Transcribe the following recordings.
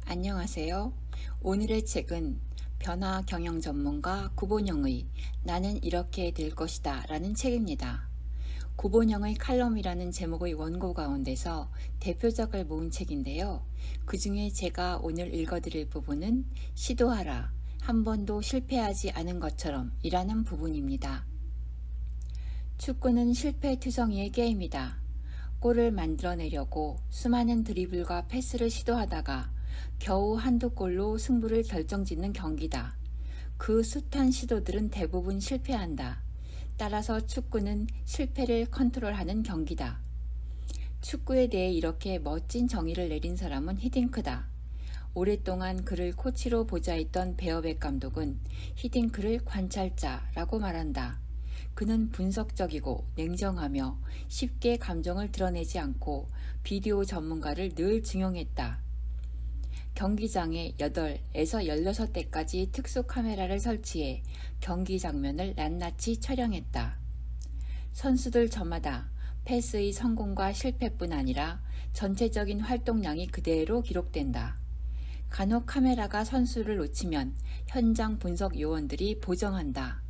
안녕하세요. 오늘의 책은 변화 경영 전문가 구본영의 나는 이렇게 될 것이다 라는 책입니다. 구본영의 칼럼이라는 제목의 원고 가운데서 대표작을 모은 책인데요. 그 중에 제가 오늘 읽어드릴 부분은 시도하라, 한 번도 실패하지 않은 것처럼 이라는 부분입니다. 축구는 실패투성이의 게임이다. 골을 만들어내려고 수많은 드리블과 패스를 시도하다가 겨우 한두 골로 승부를 결정짓는 경기다. 그 숱한 시도들은 대부분 실패한다. 따라서 축구는 실패를 컨트롤하는 경기다. 축구에 대해 이렇게 멋진 정의를 내린 사람은 히딩크다. 오랫동안 그를 코치로 보좌했던 베어백 감독은 히딩크를 관찰자라고 말한다. 그는 분석적이고 냉정하며 쉽게 감정을 드러내지 않고 비디오 전문가를 늘 증용했다. 경기장에 8에서 16대까지 특수 카메라를 설치해 경기 장면을 낱낱이 촬영했다. 선수들 저마다 패스의 성공과 실패뿐 아니라 전체적인 활동량이 그대로 기록된다. 간혹 카메라가 선수를 놓치면 현장 분석 요원들이 보정한다.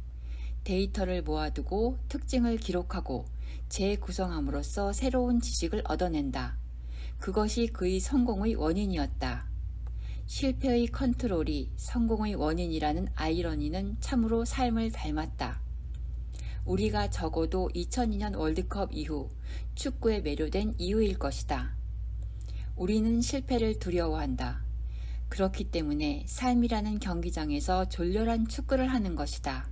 데이터를 모아두고 특징을 기록하고 재구성함으로써 새로운 지식을 얻어낸다. 그것이 그의 성공의 원인이었다. 실패의 컨트롤이 성공의 원인이라는 아이러니는 참으로 삶을 닮았다. 우리가 적어도 2002년 월드컵 이후 축구에 매료된 이유일 것이다. 우리는 실패를 두려워한다. 그렇기 때문에 삶이라는 경기장에서 졸렬한 축구를 하는 것이다.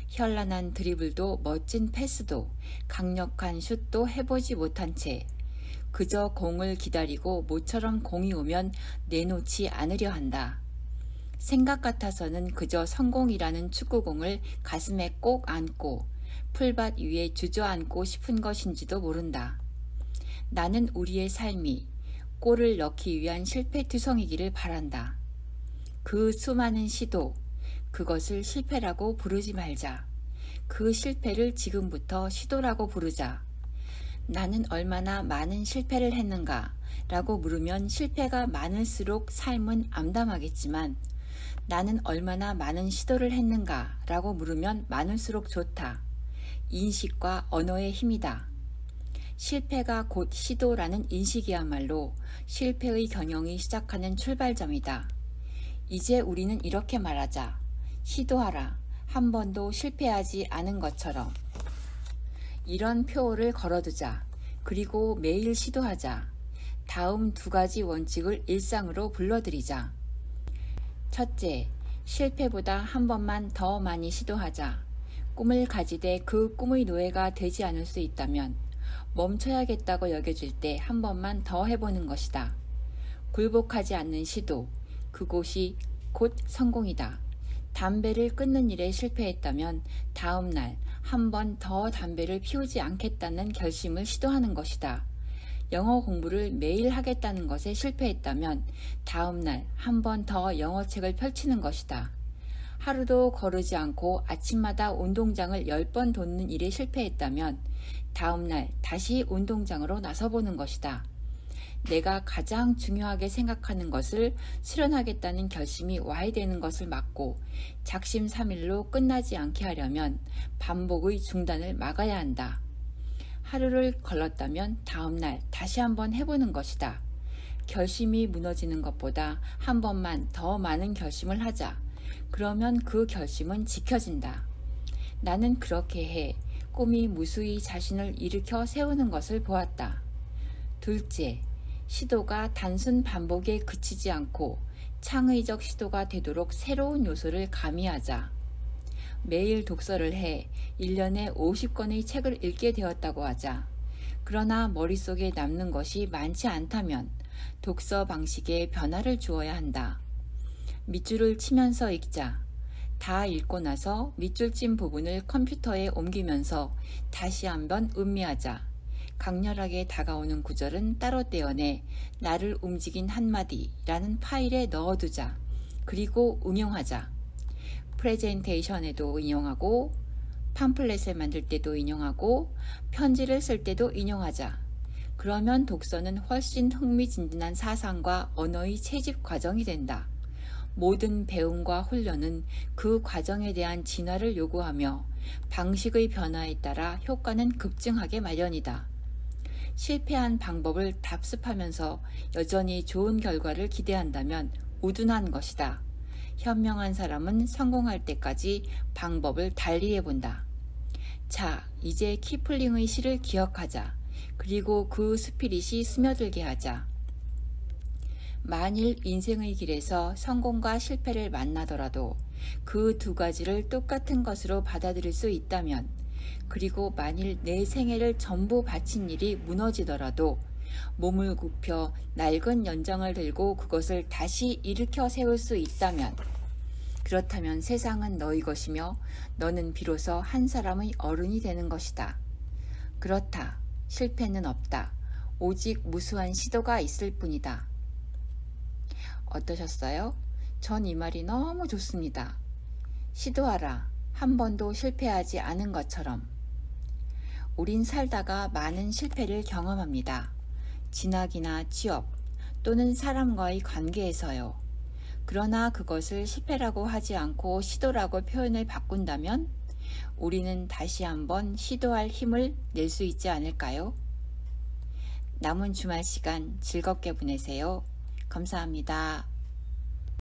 현란한 드리블도 멋진 패스도 강력한 슛도 해보지 못한 채 그저 공을 기다리고 모처럼 공이 오면 내놓지 않으려 한다. 생각 같아서는 그저 성공이라는 축구공을 가슴에 꼭 안고 풀밭 위에 주저앉고 싶은 것인지도 모른다. 나는 우리의 삶이 골을 넣기 위한 실패투성이기를 바란다. 그 수많은 시도, 그것을 실패라고 부르지 말자. 그 실패를 지금부터 시도라고 부르자. 나는 얼마나 많은 실패를 했는가 라고 물으면 실패가 많을수록 삶은 암담하겠지만 나는 얼마나 많은 시도를 했는가 라고 물으면 많을수록 좋다. 인식과 언어의 힘이다. 실패가 곧 시도라는 인식이야말로 실패의 경영이 시작하는 출발점이다. 이제 우리는 이렇게 말하자. 시도하라. 한 번도 실패하지 않은 것처럼. 이런 표어를 걸어두자. 그리고 매일 시도하자. 다음 2가지 원칙을 일상으로 불러들이자. 첫째, 실패보다 한 번만 더 많이 시도하자. 꿈을 가지되 그 꿈의 노예가 되지 않을 수 있다면 멈춰야겠다고 여겨질 때 한 번만 더 해보는 것이다. 굴복하지 않는 시도, 그곳이 곧 성공이다. 담배를 끊는 일에 실패했다면 다음 날 한 번 더 담배를 피우지 않겠다는 결심을 시도하는 것이다. 영어 공부를 매일 하겠다는 것에 실패했다면 다음 날 한 번 더 영어책을 펼치는 것이다. 하루도 거르지 않고 아침마다 운동장을 10번 돕는 일에 실패했다면 다음 날 다시 운동장으로 나서보는 것이다. 내가 가장 중요하게 생각하는 것을 수련하겠다는 결심이 와야 되는 것을 막고 작심삼일로 끝나지 않게 하려면 반복의 중단을 막아야 한다. 하루를 걸렀다면 다음 날 다시 한번 해보는 것이다. 결심이 무너지는 것보다 한 번만 더 많은 결심을 하자. 그러면 그 결심은 지켜진다. 나는 그렇게 해 꿈이 무수히 자신을 일으켜 세우는 것을 보았다. 둘째, 시도가 단순 반복에 그치지 않고 창의적 시도가 되도록 새로운 요소를 가미하자. 매일 독서를 해 1년에 50권의 책을 읽게 되었다고 하자. 그러나 머릿속에 남는 것이 많지 않다면 독서 방식에 변화를 주어야 한다. 밑줄을 치면서 읽자. 다 읽고 나서 밑줄 친 부분을 컴퓨터에 옮기면서 다시 한번 음미하자. 강렬하게 다가오는 구절은 따로 떼어내 나를 움직인 한마디라는 파일에 넣어두자. 그리고 응용하자. 프레젠테이션에도 인용하고 팜플렛을 만들 때도 인용하고 편지를 쓸 때도 인용하자. 그러면 독서는 훨씬 흥미진진한 사상과 언어의 채집 과정이 된다. 모든 배움과 훈련은 그 과정에 대한 진화를 요구하며 방식의 변화에 따라 효과는 급증하게 마련이다. 실패한 방법을 답습하면서 여전히 좋은 결과를 기대한다면 우둔한 것이다. 현명한 사람은 성공할 때까지 방법을 달리해 본다. 자, 이제 키플링의 시를 기억하자. 그리고 그 스피릿이 스며들게 하자. 만일 인생의 길에서 성공과 실패를 만나더라도 그 두 가지를 똑같은 것으로 받아들일 수 있다면, 그리고 만일 내 생애를 전부 바친 일이 무너지더라도 몸을 굽혀 낡은 연장을 들고 그것을 다시 일으켜 세울 수 있다면, 그렇다면 세상은 너희 것이며 너는 비로소 한 사람의 어른이 되는 것이다. 그렇다. 실패는 없다. 오직 무수한 시도가 있을 뿐이다. 어떠셨어요? 전 이 말이 너무 좋습니다. 시도하라. 한 번도 실패하지 않은 것처럼. 우린 살다가 많은 실패를 경험합니다. 진학이나 취업 또는 사람과의 관계에서요. 그러나 그것을 실패라고 하지 않고 시도라고 표현을 바꾼다면 우리는 다시 한번 시도할 힘을 낼 수 있지 않을까요? 남은 주말 시간 즐겁게 보내세요. 감사합니다.